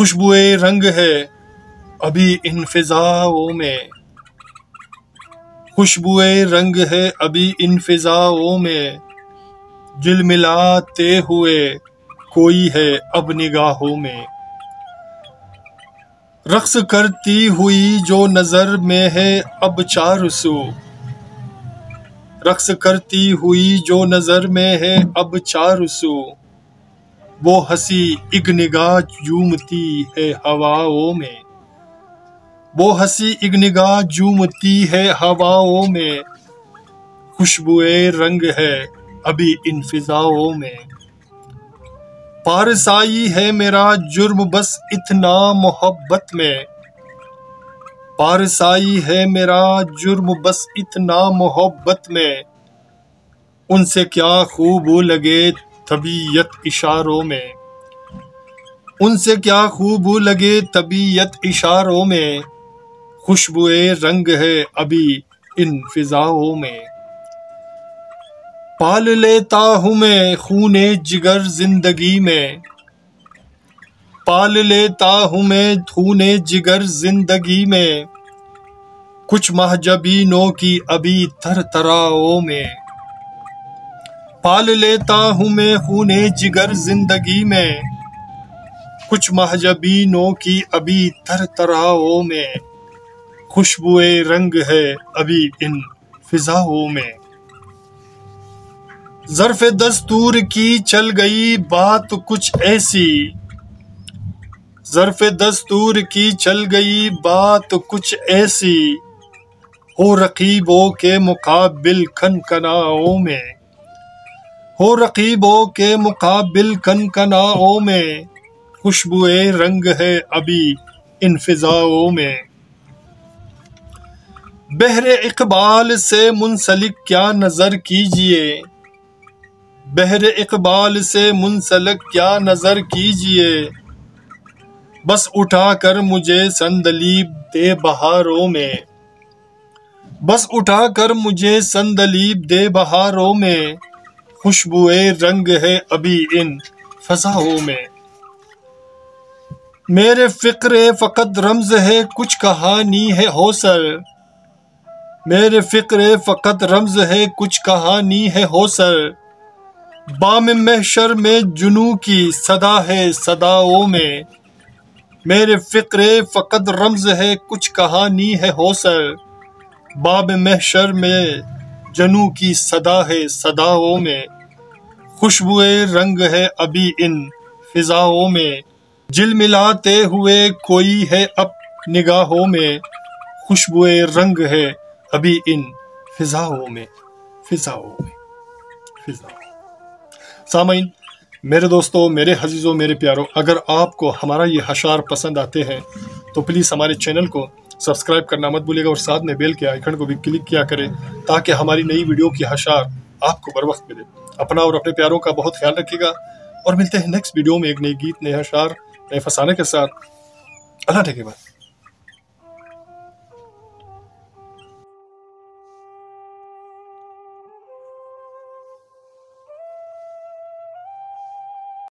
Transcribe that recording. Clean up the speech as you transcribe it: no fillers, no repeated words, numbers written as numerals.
खुशबुए रंग है अभी इन फिजाओं में, खुशबुए रंग है अभी इन फिजाओं में, झिलमिलाते हुए कोई है अब निगाहों में। रक्स करती हुई जो नजर में है अब चार सू, रक्स करती हुई जो नजर में है अब चार सू, वो हंसी एक निगाह झूमती है हवाओं में, वो हंसी एक निगाह झूमती है हवाओं में, खुशबुए रंग है अभी इन फिजाओं में। पारसाई है मेरा जुर्म बस इतना मोहब्बत में, पारसाई है मेरा जुर्म बस इतना मोहब्बत में, उनसे क्या खूब लगे तबीयत इशारों में, उनसे क्या खूब लगे तबीयत इशारों में, खुशबुए रंग है अभी इन फिजाओं में। पाल लेता हूँ मैं खूने जिगर जिंदगी में, पाल लेता हूँ मैं खूने जिगर जिंदगी में, कुछ महजबीनों की अभी थरथराओं में, पाल लेता हूँ मैं खूने जिगर जिंदगी में, कुछ महजबीनों की अभी थरथराओं में, खुशबुए रंग है अभी इन फिजाओं में। ज़र्फ़े दस्तूर की चल गई बात कुछ ऐसी, ज़र्फ़े दस्तूर की चल गई बात कुछ ऐसी, हो रकीबों के मुकाबिल खनखनाओं में, हो रकीबों के मुकाबिल खनखनाओं में, खुशबुए रंग है अभी इन फिजाओं में। बहरे इकबाल से मुंसलिक क्या नजर कीजिए, बहरे इकबाल से मुंसलिक क्या नजर कीजिए, बस उठाकर मुझे संदलीब दे बहारों में, बस उठाकर मुझे संदलीब दे बहारों में, खुशबुए रंग है अभी इन फजाओं में। मेरे फिक्रे फकत रम्ज है कुछ कहानी है हौसल, मेरे फिक्रे फकत रम्ज है कुछ कहानी है हौसल, बाम महशर में जुनू की सदा है सदाओं में, मेरे फिक्रे फकत रम्ज है कुछ कहानी है हौसल, बाब महशर में जनू की सदा है सदाओं में, खुशबुए रंग है अभी इन फिजाओं में, झिलमिलाते हुए कोई है अब निगाहों में, खुशबुए रंग है अभी इन फिजाओं में, फिजाओं में, फिजाओं। सामाइन, मेरे दोस्तों, मेरे हजीज़ों, मेरे प्यारों, अगर आपको हमारा ये अशार पसंद आते हैं तो प्लीज़ हमारे चैनल को सब्सक्राइब करना मत भूलिएगा और साथ में बेल के आइकन को भी क्लिक किया करें ताकि हमारी नई वीडियो की अशार आपको बर वक्त मिले। अपना और अपने प्यारों का बहुत ख्याल रखिएगा और मिलते हैं नेक्स्ट वीडियो में एक नई गीत, नए अशार, नए फसाने के साथ। अल्लाह के बाद।